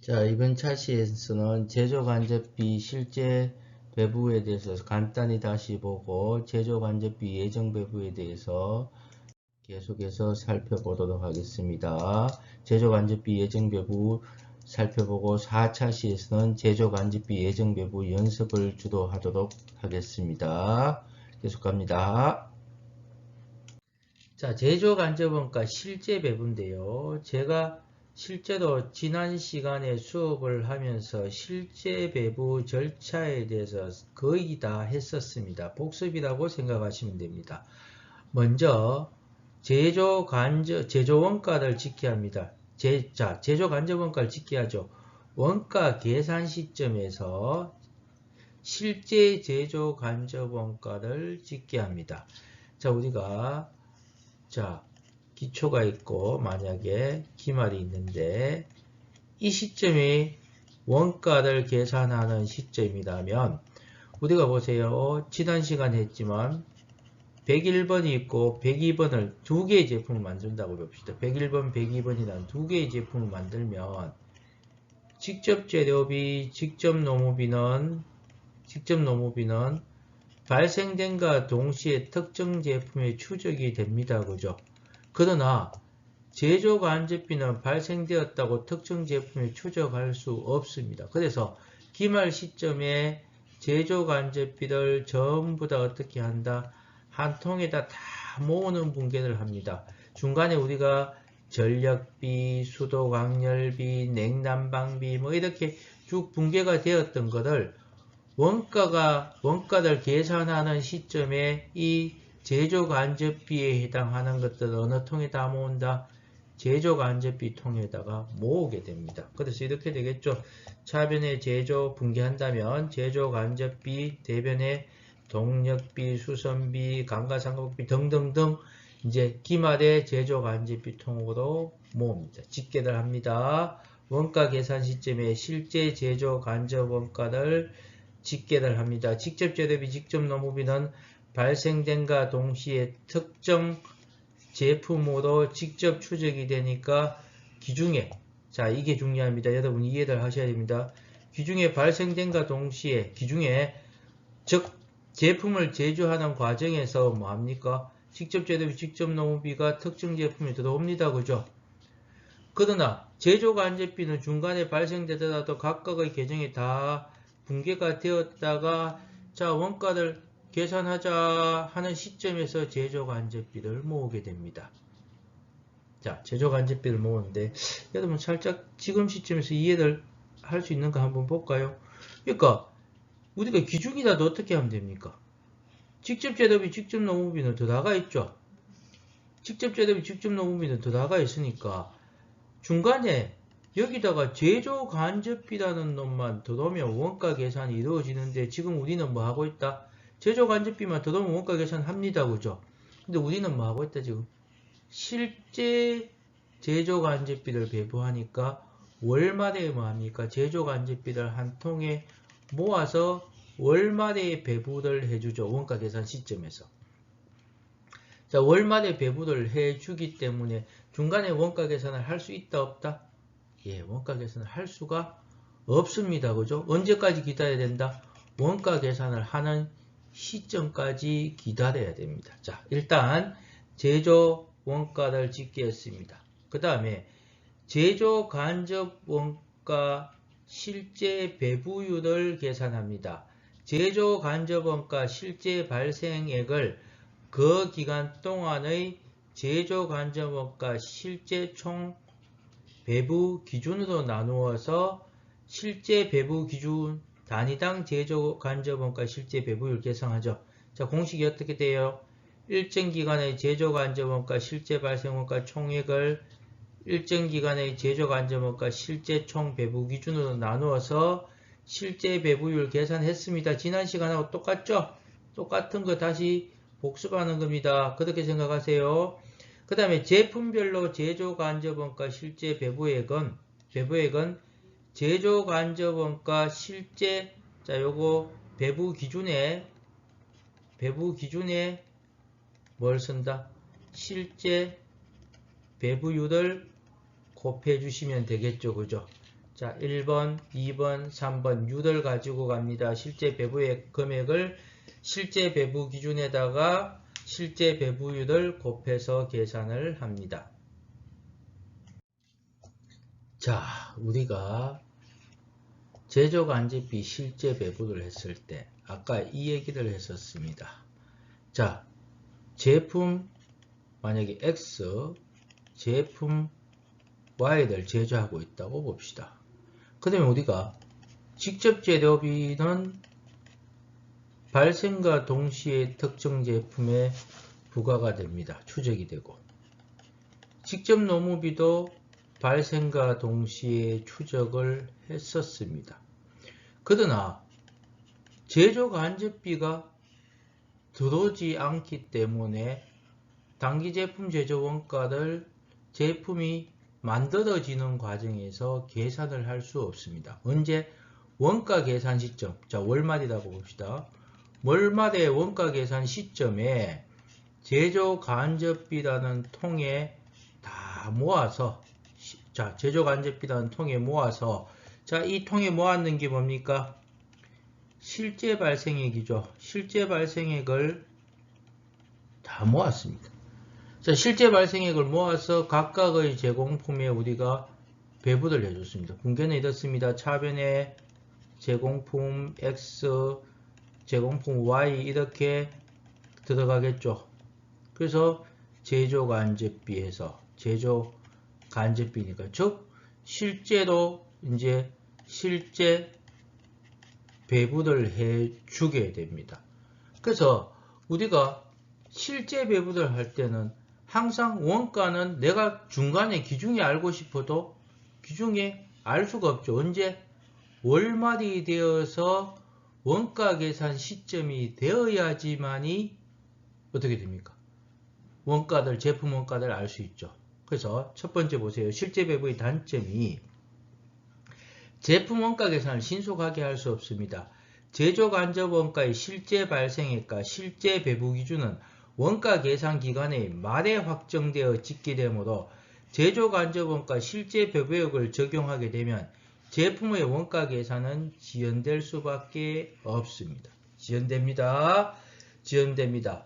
자, 이번 차시에서는 제조간접비 실제 배부에 대해서 간단히 다시 보고 제조간접비 예정 배부에 대해서 계속해서 살펴보도록 하겠습니다. 제조간접비 예정 배부 살펴보고 4차시에서는 제조간접비 예정 배부 연습을 주도하도록 하겠습니다. 계속 갑니다. 자, 제조간접원가 실제 배부인데요. 제가 실제로 지난 시간에 수업을 하면서 실제 배부 절차에 대해서 거의 다 했었습니다. 복습이라고 생각하시면 됩니다. 먼저 제조원가를 지켜야 합니다. 제조간접원가를 지켜야 하죠. 원가 계산 시점에서 실제 제조간접원가를 지켜야 합니다. 자, 우리가 기초가 있고 만약에 기말이 있는데 이 시점이 원가를 계산하는 시점이라면 우리가 보세요. 지난 시간에 했지만 101번이 있고 102번을 두 개의 제품을 만든다고 봅시다. 101번, 102번이라는 두 개의 제품을 만들면 직접 재료비, 직접 노무비는 발생된과 동시에 특정 제품의 추적이 됩니다. 그죠? 그러나 제조간접비는 발생되었다고 특정 제품에 추적할 수 없습니다. 그래서 기말 시점에 제조간접비를 전부 다 어떻게 한다? 한 통에다 다 모으는 분계를 합니다. 중간에 우리가 전력비, 수도광열비, 냉난방비 뭐 이렇게 쭉 분계가 되었던 것을 원가를 계산하는 시점에 이 제조간접비에 해당하는 것들을 어느 통에다 모은다? 제조간접비 통에다가 모으게 됩니다. 그래서 이렇게 되겠죠. 차변에 제조 분개한다면 제조간접비, 대변에 동력비, 수선비, 감가상각비 등등등 이제 기말에 제조간접비 통으로 모읍니다. 집계를 합니다. 원가 계산 시점에 실제 제조간접원가를 집계를 합니다. 직접 재료비, 직접 노무비는 발생된과 동시에 특정 제품으로 직접 추적이 되니까 기중에, 자 이게 중요합니다. 여러분 이해를 하셔야 됩니다. 기중에 발생된과 동시에 기중에 즉 제품을 제조하는 과정에서 뭐합니까? 직접 재료비, 직접 노무비가 특정 제품에 들어옵니다. 그죠? 그러나 제조간접비는 중간에 발생되더라도 각각의 계정이 다 분계가 되었다가 자 원가를 계산하자 하는 시점에서 제조간접비를 모으게 됩니다. 자, 제조간접비를 모으는데 여러분 살짝 지금 시점에서 이해를 할 수 있는가 한번 볼까요? 그러니까 우리가 기준이라도 어떻게 하면 됩니까? 직접 재료비, 직접 노무비는 더 나가 있죠. 직접 재료비, 직접 노무비는 더 나가 있으니까 중간에 여기다가 제조간접비라는 놈만 들어오면 원가 계산이 이루어지는데 지금 우리는 뭐 하고 있다? 제조간접비만 들어오면 원가 계산 합니다. 그죠? 근데 우리는 뭐 하고 있다 지금? 실제 제조간접비를 배부하니까 월말에 뭐 합니까? 제조간접비를 한 통에 모아서 월말에 배부를 해주죠. 원가 계산 시점에서. 자, 월말에 배부를 해주기 때문에 중간에 원가 계산을 할 수 있다 없다? 예, 원가 계산을 할 수가 없습니다. 그죠? 언제까지 기다려야 된다? 원가 계산을 하는 시점까지 기다려야 됩니다. 자, 일단 제조 원가를 집계했습니다. 그 다음에 제조 간접 원가 실제 배부율을 계산합니다. 제조 간접 원가 실제 발생액을 그 기간 동안의 제조 간접 원가 실제 총 배부 기준으로 나누어서 실제 배부 기준 단위당 제조 간접 원가 실제 배부율 계산하죠. 자, 공식이 어떻게 돼요? 일정 기간의 제조 간접 원가 실제 발생 원가 총액을 일정 기간의 제조 간접 원가 실제 총 배부 기준으로 나누어서 실제 배부율 계산했습니다. 지난 시간하고 똑같죠? 똑같은 거 다시 복습하는 겁니다. 그렇게 생각하세요. 그 다음에 제품별로 제조간접원가 실제 배부액은 제조간접원가 실제 요거 배부 기준에 뭘 쓴다? 실제 배부율을 곱해 주시면 되겠죠. 그죠? 자, 1번, 2번, 3번 유들 가지고 갑니다. 실제 배부의 금액을 실제 배부 기준에다가 실제 배부율을 곱해서 계산을 합니다. 자, 우리가 제조간접비 실제 배부를 했을 때 아까 이 얘기를 했었습니다. 자, 제품 만약에 X 제품 Y를 제조하고 있다고 봅시다. 그 다음에 우리가 직접 재료비는 발생과 동시에 특정 제품에 부과가 됩니다. 추적이 되고 직접 노무비도 발생과 동시에 추적을 했었습니다. 그러나 제조간접비가 들어오지 않기 때문에 단기 제품 제조 원가를 제품이 만들어지는 과정에서 계산을 할 수 없습니다. 언제? 원가 계산 시점. 자, 월말이라고 봅시다. 월말의 원가 계산 시점에 제조간접비라는 통에 다 모아서 자, 제조간접비라는 통에 모아서 자, 이 통에 모았는 게 뭡니까? 실제 발생액이죠. 실제 발생액을 다 모았습니다. 자, 실제 발생액을 모아서 각각의 제공품에 우리가 배분을 해줬습니다. 분계는 이렇습니다. 차변에 제공품 X, 제공품 Y 이렇게 들어가겠죠. 그래서 제조간접비에서 제조간접비니까 즉 실제로 이제 실제 배분을 해주게 됩니다. 그래서 우리가 실제 배분을 할 때는 항상 원가는 내가 중간에 기준에 알고 싶어도 기준에 알 수가 없죠. 언제? 월말이 되어서 원가 계산 시점이 되어야지만이 어떻게 됩니까? 원가들, 제품 원가들 알 수 있죠. 그래서 첫 번째 보세요. 실제 배분의 단점이 제품 원가 계산을 신속하게 할 수 없습니다. 제조간접 원가의 실제 발생액과 실제 배분 기준은 원가 계산 기간의 말에 확정되어 집계되므로 제조간접 원가 실제 배부액을 적용하게 되면 제품의 원가 계산은 지연될 수밖에 없습니다. 지연됩니다. 지연됩니다.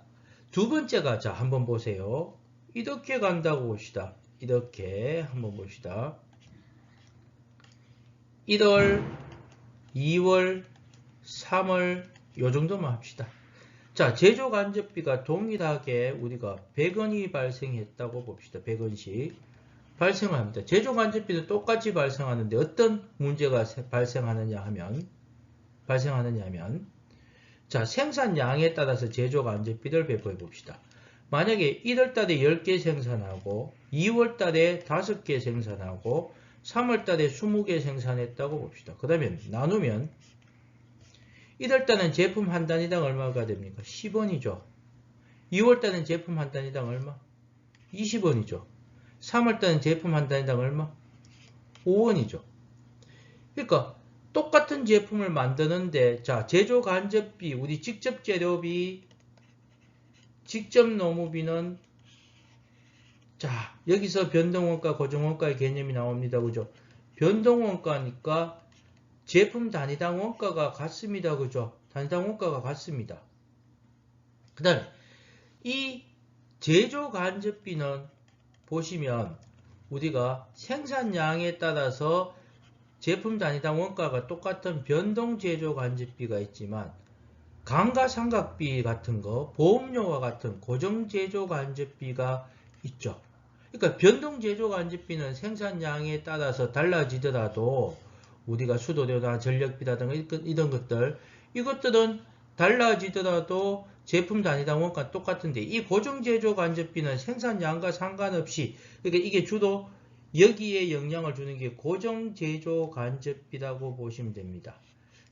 두 번째가 자 한번 보세요. 이렇게 간다고 봅시다. 이렇게 한번 봅시다. 1월, 2월, 3월 요 정도만 합시다. 자, 제조간접비가 동일하게 우리가 100원이 발생했다고 봅시다. 100원씩 발생을 합니다. 제조간접비도 똑같이 발생하는데 어떤 문제가 발생하느냐 하면 자, 생산량에 따라서 제조간접비를 배포해 봅시다. 만약에 1월달에 10개 생산하고 2월달에 5개 생산하고 3월달에 20개 생산했다고 봅시다. 그 다음에 나누면 1월달은 제품 한 단위당 얼마가 됩니까? 10원이죠. 2월달은 제품 한 단위당 얼마? 20원이죠. 3월달은 제품 한 단위당 얼마? 5원이죠. 그러니까 똑같은 제품을 만드는데 자, 제조간접비, 우리 직접 재료비, 직접 노무비는 자, 여기서 변동원가, 고정원가의 개념이 나옵니다. 그죠? 변동원가니까 제품 단위당 원가가 같습니다. 그죠? 단위당 원가가 같습니다. 그 다음에 이 제조간접비는 보시면 우리가 생산량에 따라서 제품 단위당 원가가 똑같은 변동 제조간접비가 있지만 감가상각비 같은 거, 보험료와 같은 고정 제조간접비가 있죠. 그러니까 변동 제조간접비는 생산량에 따라서 달라지더라도 우리가 수도료나 전력비라든가 이런 것들, 이것들은 달라지더라도 제품 단위당 원가 똑같은데 이 고정 제조간접비는 생산량과 상관없이 그러니까 이게 주로 여기에 영향을 주는 게 고정 제조간접비라고 보시면 됩니다.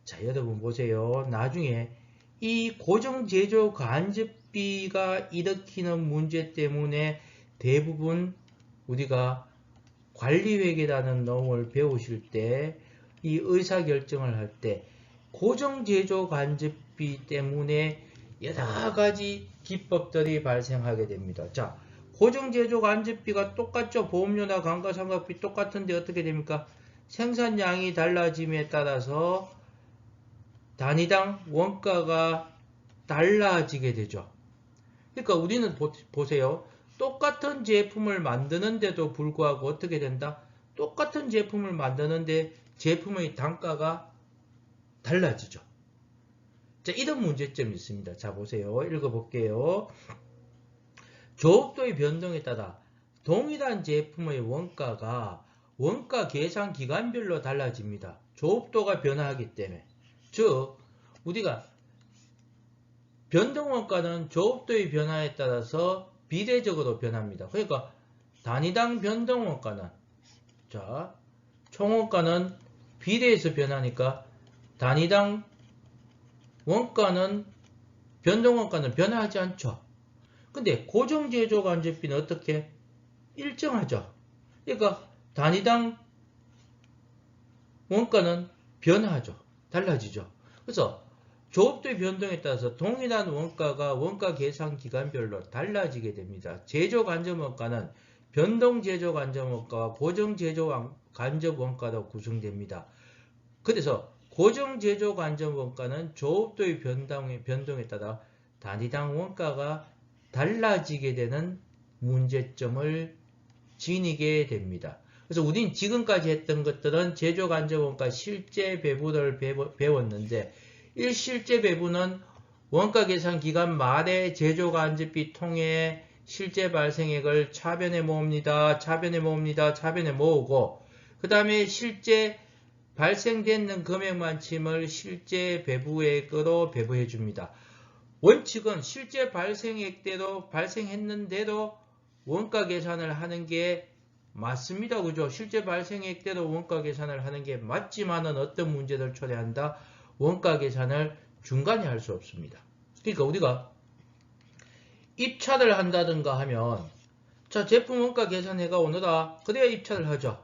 자, 여러분 보세요. 나중에 이 고정 제조간접비가 일으키는 문제 때문에 대부분 우리가 관리회계라는 놈을 배우실 때 이 의사결정을 할 때 고정 제조간접비 때문에 여러가지 기법들이 발생하게 됩니다. 자, 고정 제조간접비가 똑같죠. 보험료나 감가상각비 똑같은데 어떻게 됩니까? 생산량이 달라짐에 따라서 단위당 원가가 달라지게 되죠. 그러니까 우리는 보세요. 똑같은 제품을 만드는데도 불구하고 어떻게 된다? 똑같은 제품을 만드는데 제품의 단가가 달라지죠. 자, 이런 문제점이 있습니다. 자, 보세요. 읽어볼게요. 조업도의 변동에 따라 동일한 제품의 원가가 원가 계산 기간별로 달라집니다. 조업도가 변화하기 때문에. 즉, 우리가 변동원가는 조업도의 변화에 따라서 비례적으로 변합니다. 그러니까 단위당 변동원가는, 자, 총원가는 비례해서 변하니까 단위당 원가는, 변동원가는 변화하지 않죠. 근데 고정제조간접비는 어떻게? 일정하죠. 그러니까 단위당 원가는 변화하죠. 달라지죠. 그래서 조업도의 변동에 따라서 동일한 원가가 원가 계산 기간별로 달라지게 됩니다. 제조간접원가는 변동제조간접원가와 고정제조간접원가로 구성됩니다. 그래서 고정제조간접원가는 조업도의 변동에 따라 단위당 원가가 달라지게 되는 문제점을 지니게 됩니다. 그래서 우린 지금까지 했던 것들은 제조간접원가 실제 배분을 배웠는데, 이 실제 배분은 원가 계산 기간 말에 제조간접비 통해 실제 발생액을 차변에 모읍니다. 차변에 모으고, 그 다음에 실제 발생되는 금액만큼을 실제 배부액으로 배부해 줍니다. 원칙은 실제 발생액대로 발생했는데도 원가 계산을 하는 게 맞습니다. 그죠? 실제 발생액대로 원가 계산을 하는 게 맞지만은 어떤 문제를 초래한다? 원가 계산을 중간에 할 수 없습니다. 그러니까 우리가 입찰을 한다든가 하면, 자, 제품 원가 계산해가 오너라. 그래야 입찰을 하죠.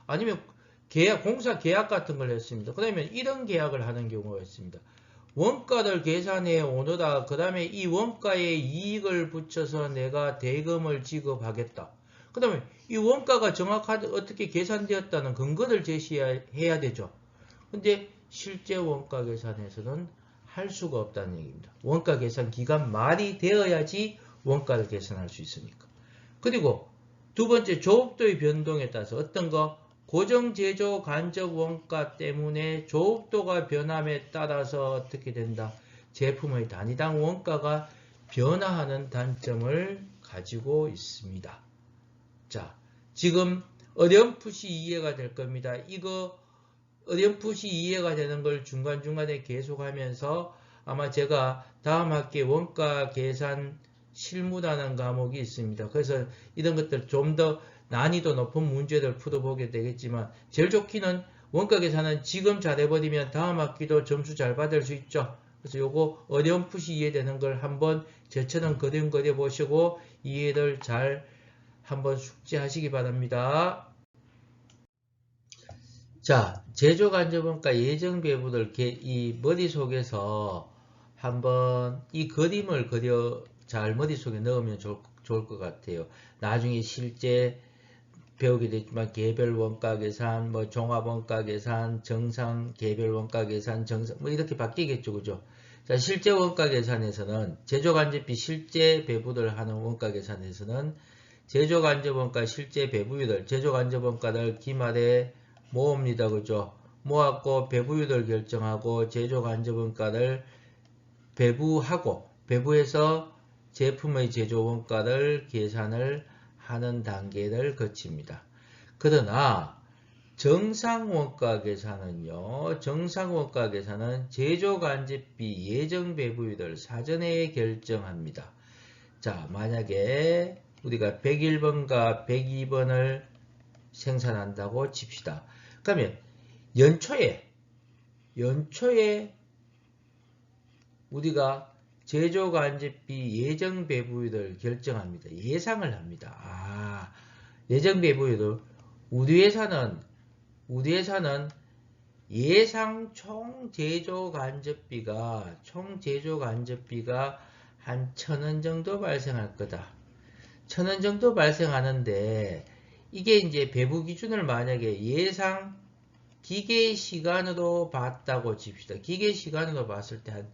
아니면 공사 계약 같은 걸 했습니다. 그러면 이런 계약을 하는 경우가 있습니다. 원가를 계산해 오너라. 그 다음에 이 원가에 이익을 붙여서 내가 대금을 지급하겠다. 그 다음에 이 원가가 정확하게 어떻게 계산되었다는 근거를 제시해야 되죠. 근데 실제 원가 계산에서는 할 수가 없다는 얘기입니다. 원가 계산 기간 말이 되어야지 원가를 계산할 수 있으니까. 그리고 두 번째, 조업도의 변동에 따라서 어떤 거? 고정제조 간접 원가 때문에 조업도가 변함에 따라서 어떻게 된다? 제품의 단위당 원가가 변화하는 단점을 가지고 있습니다. 자, 지금 어렴풋이 이해가 될 겁니다. 이거 어렴풋이 이해가 되는 걸 중간중간에 계속하면서 아마 제가 다음 학기에 원가 계산 실무라는 과목이 있습니다. 그래서 이런 것들 좀 더 난이도 높은 문제를 풀어보게 되겠지만, 제일 좋기는 원가 계산은 지금 잘해버리면 다음 학기도 점수 잘 받을 수 있죠. 그래서 요거 어렴풋이 이해되는 걸 한번 저처럼 그림 그려보시고 이해를 잘 한번 숙지하시기 바랍니다. 자, 제조간접원가 예정배분을 이 머릿속에서 한번 이 그림을 잘 머릿속에 넣으면 좋을 것 같아요. 나중에 실제 배우게 됐지만 개별 원가 계산, 뭐 종합 원가 계산, 정상 개별 원가 계산, 정상 뭐 이렇게 바뀌겠죠, 그죠? 자, 실제 원가 계산에서는 제조간접비 실제 배분을 하는 원가 계산에서는 제조간접원가 실제 배부율을 제조간접원가를 기말에 모읍니다, 그죠? 모았고 배부율을 결정하고 제조간접원가를 배부해서 제품의 제조원가를 계산을 하는 단계를 거칩니다. 그러나 정상원가 계산은요, 정상원가 계산은 제조간접비 예정배부율을 사전에 결정합니다. 자, 만약에 우리가 101번과 102번을 생산한다고 칩시다. 그러면 연초에 우리가 제조간접비 예정배부율을 결정합니다. 예상을 합니다. 예정배부율을 우리 회사는 예상 총 제조간접비가 한 1,000원 정도 발생할 거다. 1,000원 정도 발생하는데, 이게 이제 배부 기준을 만약에 예상 기계 시간으로 봤다고 칩시다. 기계 시간으로 봤을 때 한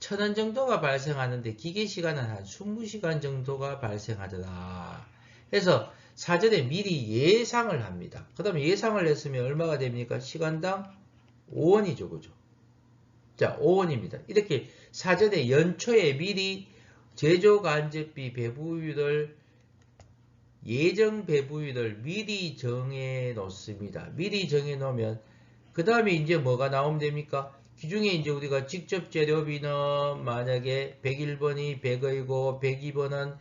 1000원 정도가 발생하는데 기계 시간은 한 20시간 정도가 발생하더라. 그래서 사전에 미리 예상을 합니다. 그 다음에 예상을 했으면 얼마가 됩니까? 시간당 5원이죠. 그죠? 자, 5원입니다. 이렇게 사전에 연초에 미리 제조간접비 배부율을 예정 배부율을 미리 정해 놓습니다. 미리 정해 놓으면 그 다음에 이제 뭐가 나오면 됩니까? 기중에 이제 우리가 직접 재료비는 만약에 101번이 100원이고 102번은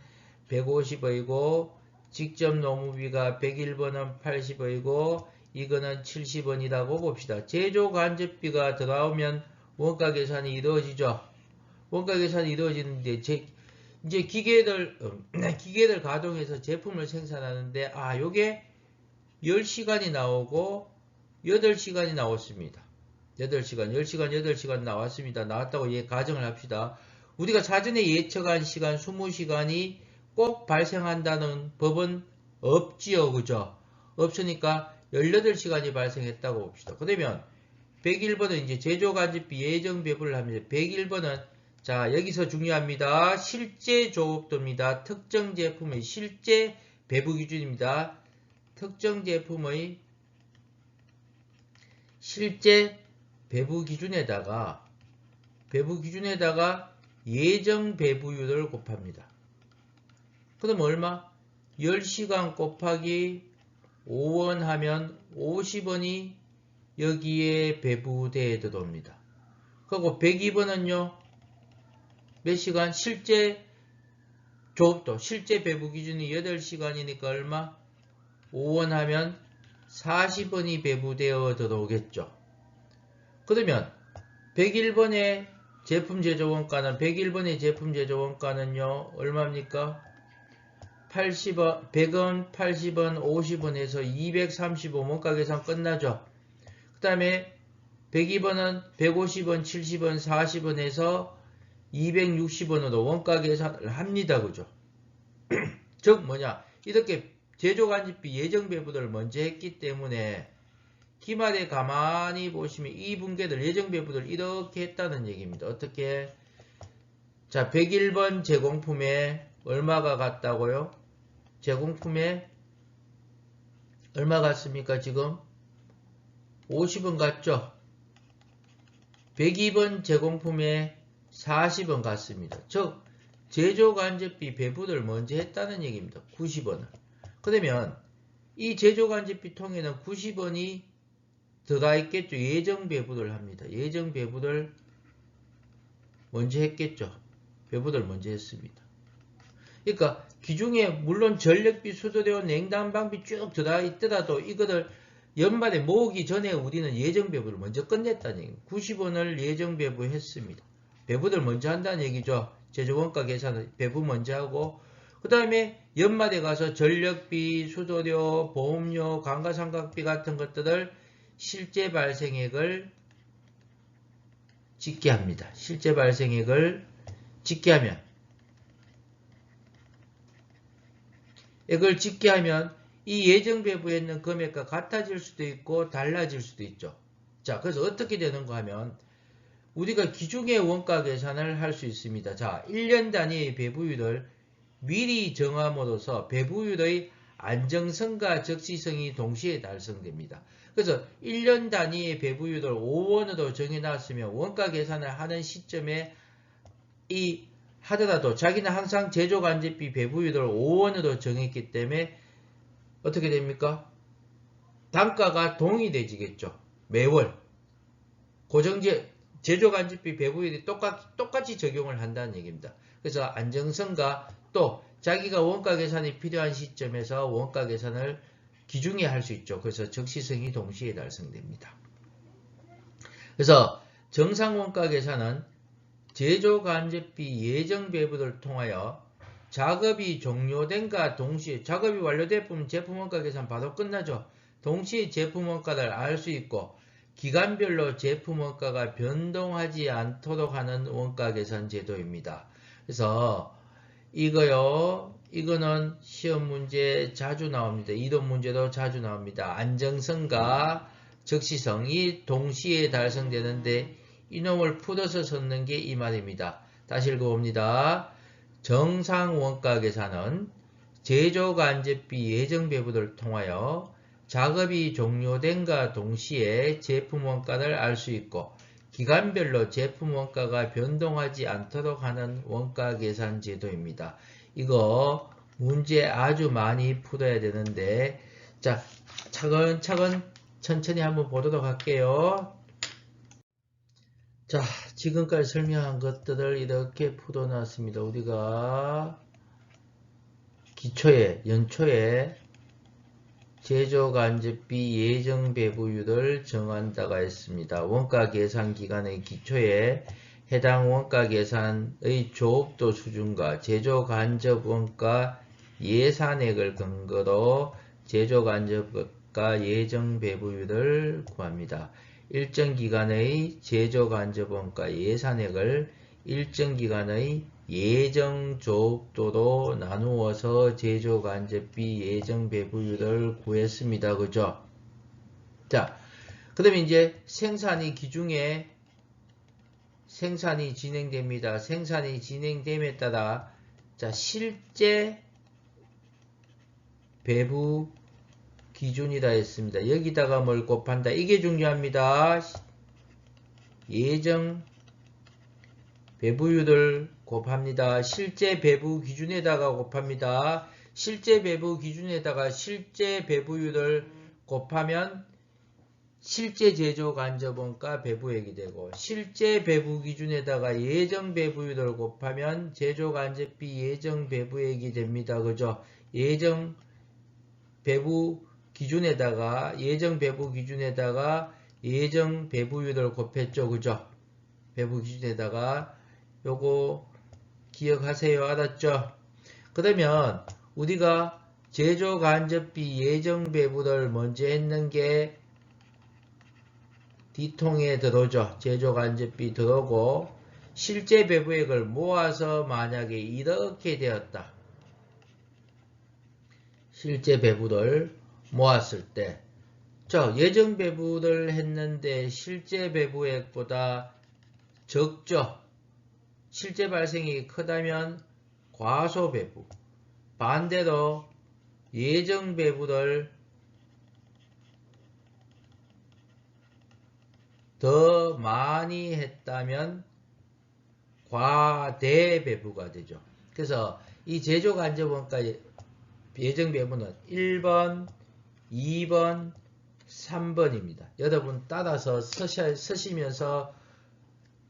150원이고 직접 노무비가 101번은 80원이고 이거는 70원이라고 봅시다. 제조간접비가 들어오면 원가 계산이 이루어지죠. 원가 계산이 이루어지는데 이제 기계들 가동해서 제품을 생산하는데 요게 10시간이 나오고 8시간이 나왔습니다. 8시간, 10시간, 8시간 나왔습니다. 나왔다고 가정을 합시다. 우리가 사전에 예측한 시간 20시간이 꼭 발생한다는 법은 없지요. 그죠? 없으니까 18시간이 발생했다고 봅시다. 그러면 101번은 이제 제조간접비 예정 배부를 합니다. 101번은 자, 여기서 중요합니다. 실제 조업도입니다. 특정 제품의 실제 배부 기준입니다. 특정 제품의 실제 배부 기준에다가 예정 배부율을 곱합니다. 그럼 얼마? 10시간 곱하기 5원 하면 50원이 여기에 배부대에 들어옵니다. 그리고 102번은요. 몇 시간? 실제 조업도, 실제 배부 기준이 8시간이니까 얼마? 5원 하면 40원이 배부되어 들어오겠죠. 그러면 101번의 제품 제조 원가는 100원, 얼마입니까? 80원, 100원, 80원, 50원 해서 235 원가 계산 끝나죠. 그 다음에 102번은 150원, 70원, 40원 해서 260원으로 원가 계산을 합니다. 그죠? 즉 뭐냐? 이렇게 제조간접비 예정 배부를 먼저 했기 때문에 기말에 가만히 보시면 이 분계들 예정 배부를 이렇게 했다는 얘기입니다. 어떻게? 자, 101번 제공품에 얼마가 갔다고요? 제공품에 얼마 갔습니까? 지금 50원 갔죠? 102번 제공품에 40원 갔습니다. 즉 제조간접비 배부를 먼저 했다는 얘기입니다. 90원을. 그러면 이 제조간접비 통에는 90원이 들어가 있겠죠. 예정 배부를 합니다. 예정 배부를 먼저 했겠죠. 배부를 먼저 했습니다. 그러니까 기중에 물론 전력비, 수도료, 냉난방비 쭉 들어가 있더라도 이거를 연말에 모으기 전에 우리는 예정 배부를 먼저 끝냈다는 얘기입니다. 90원을 예정 배부했습니다. 배부를 먼저 한다는 얘기죠. 제조원가 계산을 배부 먼저 하고 그 다음에 연말에 가서 전력비, 수도료, 보험료, 감가상각비 같은 것들을 실제 발생액을 짓게 합니다. 실제 발생액을 짓게 하면 액을 짓게 하면 이 예정 배부에 있는 금액과 같아질 수도 있고 달라질 수도 있죠. 자, 그래서 어떻게 되는가 하면 우리가 기중의 원가 계산을 할 수 있습니다. 자, 1년 단위의 배부율을 미리 정함으로써 배부율의 안정성과 적시성이 동시에 달성됩니다. 그래서 1년 단위의 배부율을 5원으로 정해놨으면 원가 계산을 하는 시점에 하더라도 자기는 항상 제조간접비 배부율을 5원으로 정했기 때문에 어떻게 됩니까? 단가가 동일해지겠죠. 매월 제조간접비 배부율이 똑같이 적용을 한다는 얘기입니다. 그래서 안정성과 또 자기가 원가 계산이 필요한 시점에서 원가 계산을 기중에 할 수 있죠. 그래서 적시성이 동시에 달성됩니다. 그래서 정상 원가 계산은 제조간접비 예정 배부를 통하여 작업이 종료된과 동시에 작업이 완료되면 제품 원가 계산 바로 끝나죠. 동시에 제품 원가를 알 수 있고 기간별로 제품 원가가 변동하지 않도록 하는 원가 계산 제도입니다. 그래서 이거는 시험 문제 자주 나옵니다. 이론 문제도 자주 나옵니다. 안정성과 적시성이 동시에 달성되는데 이놈을 풀어서 섞는 게 이 말입니다. 다시 읽어봅니다. 정상 원가 계산은 제조간접비 예정배부를 통하여 작업이 종료된과 동시에 제품 원가를 알 수 있고 기간별로 제품 원가가 변동하지 않도록 하는 원가 계산 제도입니다. 이거 문제 아주 많이 풀어야 되는데 자 차근차근 천천히 한번 보도록 할게요. 자 지금까지 설명한 것들을 이렇게 풀어놨습니다. 우리가 기초에 연초에 제조간접비 예정배부율을 정한다가 했습니다. 원가 계산 기간의 기초에 해당 원가 계산의 조업도 수준과 제조간접 원가 예산액을 근거로 제조간접가 예정배부율을 구합니다. 일정 기간의 제조간접 원가 예산액을 일정 기간의 예정조업도로 나누어서 제조간접비 예정배부율을 구했습니다. 그죠? 자, 그 다음에 이제 생산이 진행됩니다. 생산이 진행됨에 따라 자 실제 배부 기준이라 했습니다. 여기다가 뭘 곱한다. 이게 중요합니다. 예정 배부율을 곱합니다. 실제 배부 기준에다가 곱합니다. 실제 배부 기준에다가 실제 배부율을 곱하면 실제 제조 간접원가 배부액이 되고 실제 배부 기준에다가 예정 배부율을 곱하면 제조 간접비 예정 배부액이 됩니다. 그죠? 예정 배부 기준에다가 예정 배부 기준에다가 예정 배부율을 곱했죠. 그죠? 배부 기준에다가 요거 기억하세요. 알았죠? 그러면 우리가 제조간접비 예정배부를 먼저 했는 게 D통에 들어오죠. 제조간접비 들어오고 실제 배부액을 모아서 만약에 이렇게 되었다. 실제 배부를 모았을 때 예정배부를 했는데 실제 배부액보다 적죠. 실제 발생이 크다면 과소배부, 반대로 예정배부를 더 많이 했다면 과대배부가 되죠. 그래서 이 제조간접원가 예정배부는 1번, 2번, 3번입니다. 여러분 따라서 쓰시면서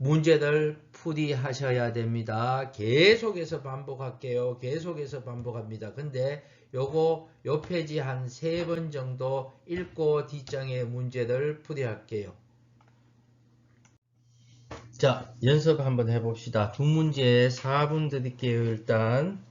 문제를 풀이하셔야 됩니다. 계속해서 반복할게요. 계속해서 반복합니다. 근데 요거 요 페이지 한 3번 정도 읽고 뒷장의 문제를 풀이할게요. 자, 연습 한번 해봅시다. 두 문제 4분 드릴게요. 일단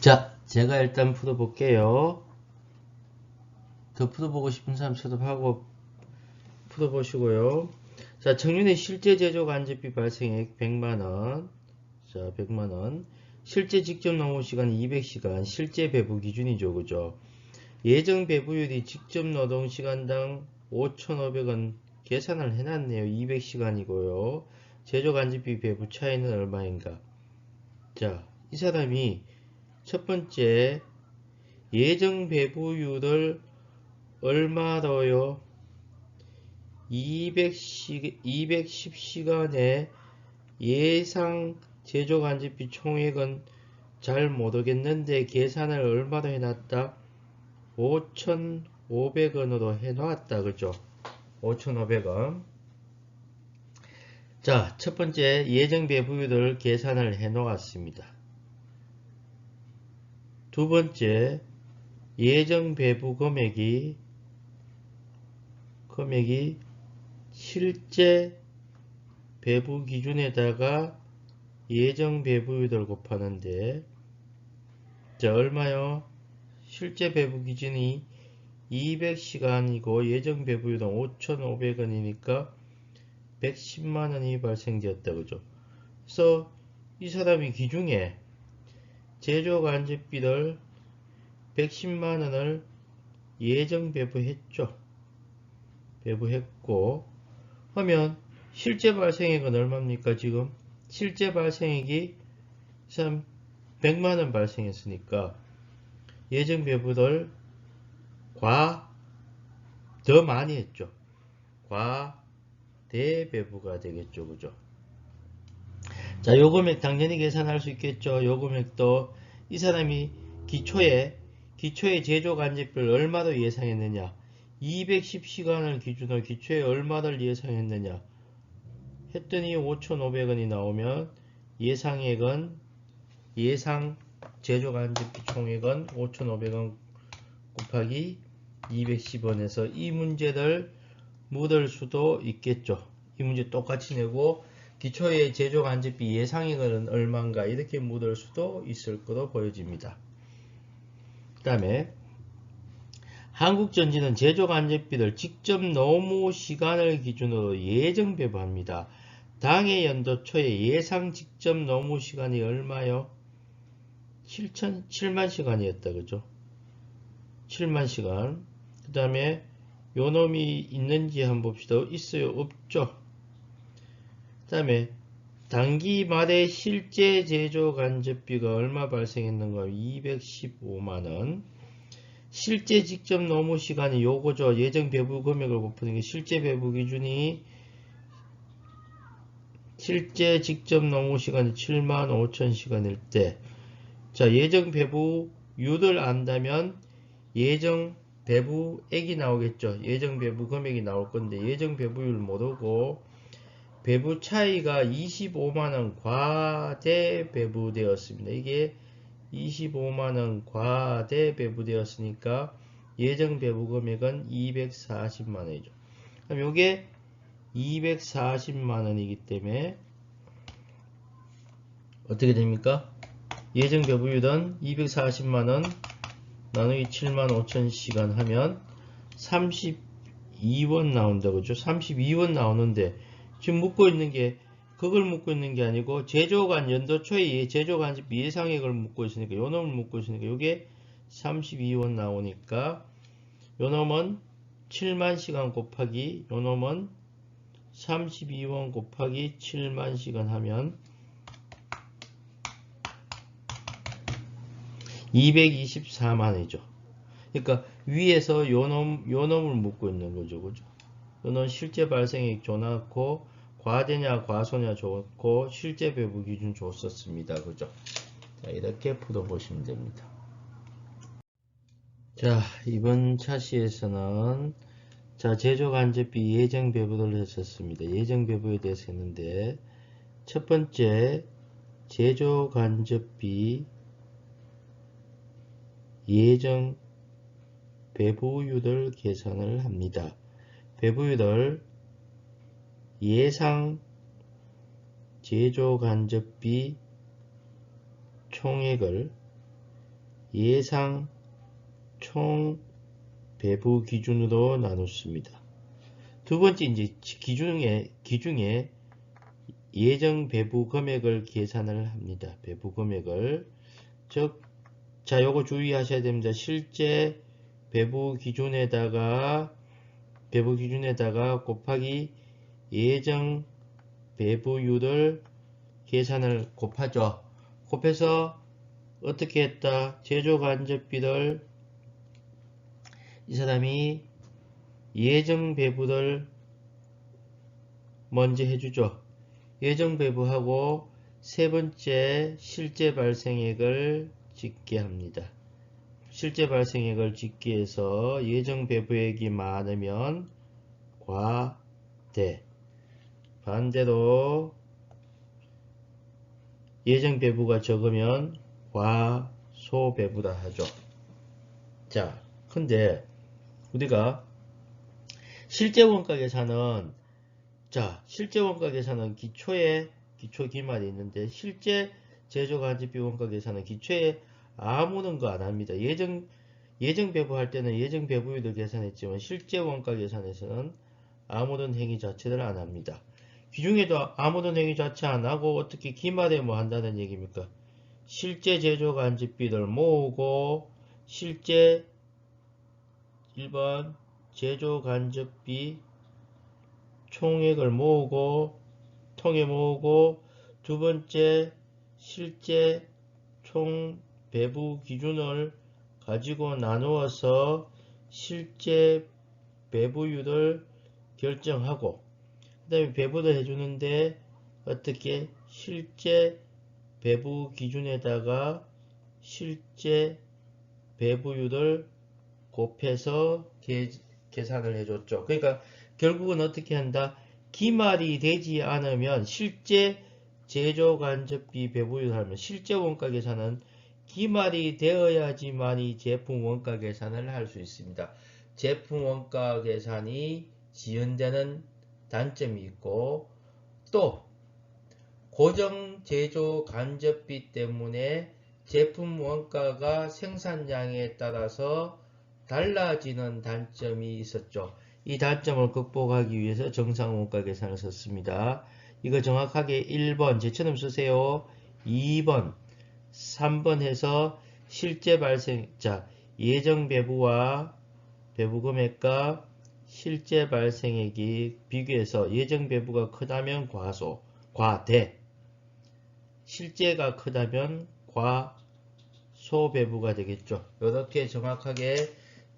자, 제가 일단 풀어볼게요. 더 풀어보고 싶은 사람 쳐다보고 풀어보시고요. 자, 청년의 실제 제조 간접비 발생액 100만원. 자, 100만원. 실제 직접 노무 시간 200시간. 실제 배부 기준이죠. 그죠? 예정 배부율이 직접 노동 시간당 5,500원 계산을 해놨네요. 200시간이고요. 제조 간접비 배부 차이는 얼마인가? 자, 이 사람이 첫 번째 예정 배부율을 얼마로요? 210시간에 예상 제조 간접비 총액은 잘 모르겠는데 계산을 얼마로 해놨다? 5,500원으로 해놓았다. 그죠? 5,500원. 자, 첫 번째 예정 배부율을 계산을 해놓았습니다. 두 번째 예정 배부 금액이 실제 배부 기준에다가 예정 배부율을 곱하는데, 자, 얼마요? 실제 배부 기준이 200시간이고 예정 배부율은 5,500원이니까 110만원이 발생되었다. 그죠? 그래서 이 사람이 기중에 제조 간접비를 110만원을 예정 배부했죠. 배부했고, 하면 실제 발생액은 얼마입니까? 지금 실제 발생액이 100만원 발생했으니까 예정 배부를 더 많이 했죠. 대배부가 되겠죠. 그죠? 자, 요 금액 당연히 계산할 수 있겠죠. 요 금액도 이 사람이 기초에 제조 간접비를 얼마로 예상했느냐? 210시간을 기준으로 기초에 얼마를 예상했느냐? 했더니 5,500원이 나오면 예상 제조 간접비 총액은 5,500원 곱하기 210원에서 이 문제를 묻을 수도 있겠죠. 이 문제 똑같이 내고 기초의 제조 간접비 예상액은 얼마인가 이렇게 묻을 수도 있을 거로 보여집니다. 그 다음에 한국전지는 제조 간접비를 직접 노무 시간을 기준으로 예정 배부합니다. 당해 연도 초에 예상 직접 노무 시간이 얼마요? 7만 시간이었다. 그죠? 7만 시간. 그 다음에 요 놈이 있는지 한번 봅시다. 있어요? 없죠? 그 다음에 단기 말에 실제 제조 간접비가 얼마 발생했는가? 215만원. 실제 직접 노무 시간이 요거죠. 예정 배부 금액을 곱하는 게 실제 배부 기준이 실제 직접 노무 시간이 75,000시간일 때, 자, 예정 배부율을 안다면 예정 배부액이 나오겠죠. 예정 배부 금액이 나올 건데 예정 배부율 모르고 배부 차이가 25만원 과대 배부되었습니다. 이게 25만원 과대 배부되었으니까 예정 배부 금액은 240만원이죠. 그럼 이게 240만원이기 때문에 어떻게 됩니까? 예정 배부율은 240만원 나누기 75,000시간 하면 32원 나온다. 그죠? 32원 나오는데 지금 묻고 있는 게 그걸 묻고 있는 게 아니고 제조간 연도 초에 제조간집비 예상액을 묻고 있으니까 요 놈을 묻고 있으니까 요게 32원 나오니까 요 놈은 7만 시간 곱하기 요 놈은 32원 곱하기 7만 시간 하면 224만이죠. 그러니까 위에서 요 놈을 묻고 있는 거죠. 그죠? 요놈 실제 발생액 줘놨고 과대냐 과소냐 좋고 실제 배부 기준 줬었습니다. 그죠? 자, 이렇게 풀어보시면 됩니다. 자, 이번 차시에서는 자, 제조 간접비 예정 배부를 했었습니다. 예정 배부에 대해서 했는데 첫 번째 제조 간접비 예정 배부율을 계산을 합니다. 배부율을 예상 제조 간접비 총액을 예상 총 배부 기준으로 나눴습니다. 두 번째 이제 기중에 예정 배부 금액을 계산을 합니다. 배부 금액을 즉 자 요거 주의하셔야 됩니다. 실제 배부 기준에다가 곱하기 예정 배부율을 계산을 곱하죠. 곱해서 어떻게 했다? 제조간접비를 이 사람이 예정 배부를 먼저 해주죠. 예정 배부하고 세 번째 실제 발생액을 짓게 합니다. 실제 발생액을 짓기 위해서 예정 배부액이 많으면 과대, 반대로 예정 배부가 적으면 과소 배부다 하죠. 자, 근데 우리가 실제 원가 계산은 기초 기말이 있는데 실제 제조간접비 원가 계산은 기초에 아무런 거 안 합니다. 예정 배부할 때는 예정 배부율을 계산했지만 실제 원가 계산에서는 아무런 행위 자체를 안 합니다. 기중에도 아무런 행위 자체 안 하고 어떻게 기말에 뭐 한다는 얘기입니까? 실제 제조간접비를 모으고 실제 1번 제조간접비 총액을 모으고 통에 모으고 두 번째 실제 총 배부 기준을 가지고 나누어서 실제 배부율을 결정하고 그 다음에 배부를 해주는데 어떻게 실제 배부 기준에다가 실제 배부율을 곱해서 계산을 해줬죠. 그러니까 결국은 어떻게 한다? 기말이 되지 않으면 실제 제조간접비 배부율 하면 실제 원가 계산은 기말이 되어야지만이 제품 원가 계산을 할 수 있습니다. 제품 원가 계산이 지연되는 단점이 있고 또 고정 제조 간접비 때문에 제품 원가가 생산량에 따라서 달라지는 단점이 있었죠. 이 단점을 극복하기 위해서 정상 원가 계산을 썼습니다. 이거 정확하게 1번 제처럼 쓰세요. 2번 3번 해서 실제 발생자 예정 배부와 배부 금액과 실제 발생액이 비교해서 예정 배부가 크다면 과대, 실제가 크다면 과소 배부가 되겠죠. 이렇게 정확하게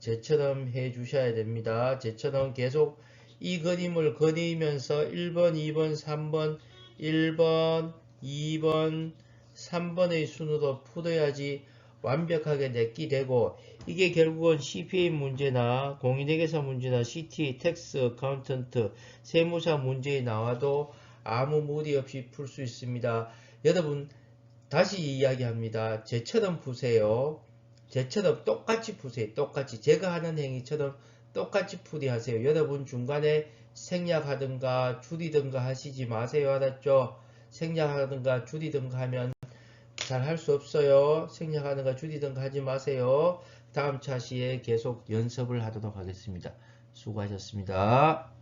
쟤처럼 해 주셔야 됩니다. 쟤처럼 계속 이 그림을 그리면서 1번, 2번, 3번, 1번, 2번, 3번의 순으로 풀어야지 완벽하게 냈기 되고 이게 결국은 CPA 문제나 공인회계사 문제나 CT, 텍스, 어카운턴트, 세무사 문제에 나와도 아무 무리 없이 풀 수 있습니다. 여러분 다시 이야기합니다. 쟤처럼 푸세요. 쟤처럼 똑같이 푸세요. 똑같이 제가 하는 행위처럼 똑같이 풀이하세요. 여러분 중간에 생략하든가 줄이든가 하시지 마세요. 알았죠? 생략하든가 줄이든가 하면 잘 할 수 없어요. 생략하든가 줄이든가 하지 마세요. 다음 차시에 계속 연습을 하도록 하겠습니다. 수고하셨습니다.